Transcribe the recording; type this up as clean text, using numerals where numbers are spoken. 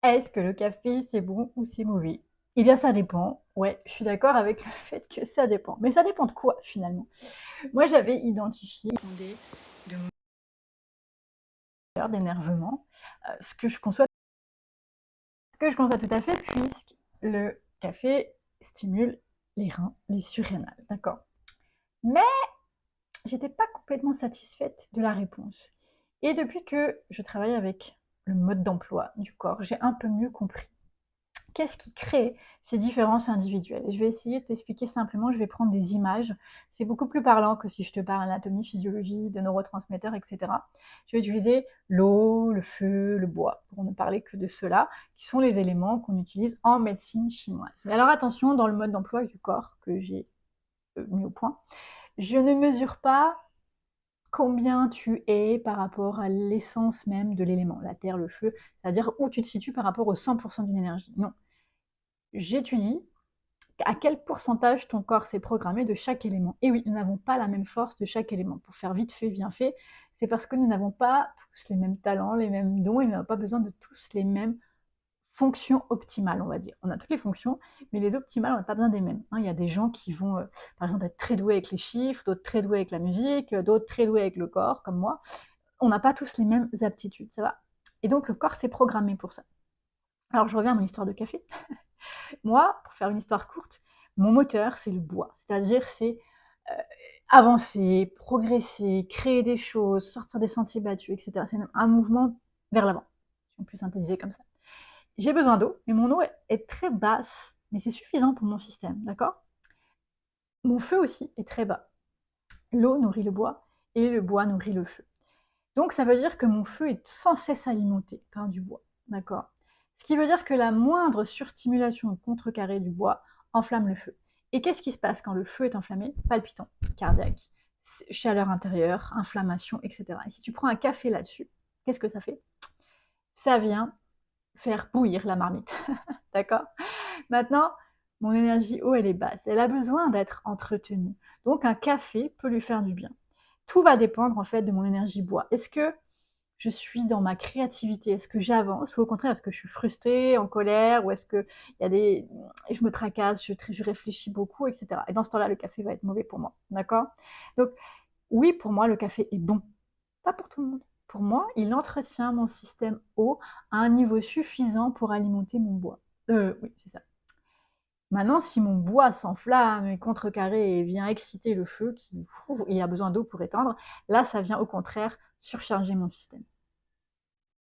Est-ce que le café, c'est bon ou c'est mauvais? Eh bien, ça dépend. Ouais, je suis d'accord avec le fait que ça dépend. Mais ça dépend de quoi, finalement? Moi, j'avais identifié des de moteurs d'énervement, ce que je conçois tout à fait puisque le café stimule les reins, les surrénales, d'accord? Mais j'étais pas complètement satisfaite de la réponse et depuis que je travaille avec le mode d'emploi du corps, j'ai un peu mieux compris. Qu'est-ce qui crée ces différences individuelles? Je vais essayer de t'expliquer simplement, je vais prendre des images. C'est beaucoup plus parlant que si je te parle anatomie, physiologie, de neurotransmetteurs, et cetera. Je vais utiliser l'eau, le feu, le bois, pour ne parler que de ceux-là, qui sont les éléments qu'on utilise en médecine chinoise. Mais alors attention, dans le mode d'emploi du corps que j'ai mis au point, je ne mesure pas combien tu es par rapport à l'essence même de l'élément, la terre, le feu, c'est-à-dire où tu te situes par rapport au 100% d'une énergie. Non, j'étudie à quel pourcentage ton corps s'est programmé de chaque élément. Et oui, nous n'avons pas la même force de chaque élément. Pour faire vite fait, bien fait, c'est parce que nous n'avons pas tous les mêmes talents, les mêmes dons, et nous n'avons pas besoin de tous les mêmes fonctions optimales, on va dire. On a toutes les fonctions, mais les optimales, on n'a pas besoin des mêmes. Il y a des gens qui vont, par exemple, être très doués avec les chiffres, d'autres très doués avec la musique, d'autres très doués avec le corps, comme moi. On n'a pas tous les mêmes aptitudes, ça va. Et donc, le corps s'est programmé pour ça. Alors, je reviens à mon histoire de café. Moi, pour faire une histoire courte, mon moteur, c'est le bois. C'est-à-dire, c'est avancer, progresser, créer des choses, sortir des sentiers battus, etc. C'est un mouvement vers l'avant, si on peut synthétiser comme ça. J'ai besoin d'eau, mais mon eau est très basse, mais c'est suffisant pour mon système, d'accord? Mon feu aussi est très bas. L'eau nourrit le bois et le bois nourrit le feu. Donc ça veut dire que mon feu est sans cesse alimenté par du bois, d'accord? Ce qui veut dire que la moindre surstimulation ou contrecarré du bois enflamme le feu. Et qu'est-ce qui se passe quand le feu est enflammé? Palpitant, cardiaque, chaleur intérieure, inflammation, etc. Et si tu prends un café là-dessus, qu'est-ce que ça fait? Ça vient faire bouillir la marmite, d'accord? Maintenant, mon énergie eau, elle est basse. Elle a besoin d'être entretenue. Donc un café peut lui faire du bien. Tout va dépendre en fait de mon énergie bois. Est-ce que je suis dans ma créativité? Est-ce que j'avance? Ou au contraire, est-ce que je suis frustrée, en colère? Ou est-ce que il y a des... je me tracasse, je réfléchis beaucoup, etc. Et dans ce temps-là, le café va être mauvais pour moi. D'accord? Donc, oui, pour moi, le café est bon. Pas pour tout le monde. Pour moi, il entretient mon système eau à un niveau suffisant pour alimenter mon bois. Oui, c'est ça. Maintenant, si mon bois s'enflamme et contrecarré et vient exciter le feu qui a besoin d'eau pour éteindre, là, ça vient au contraire surcharger mon système.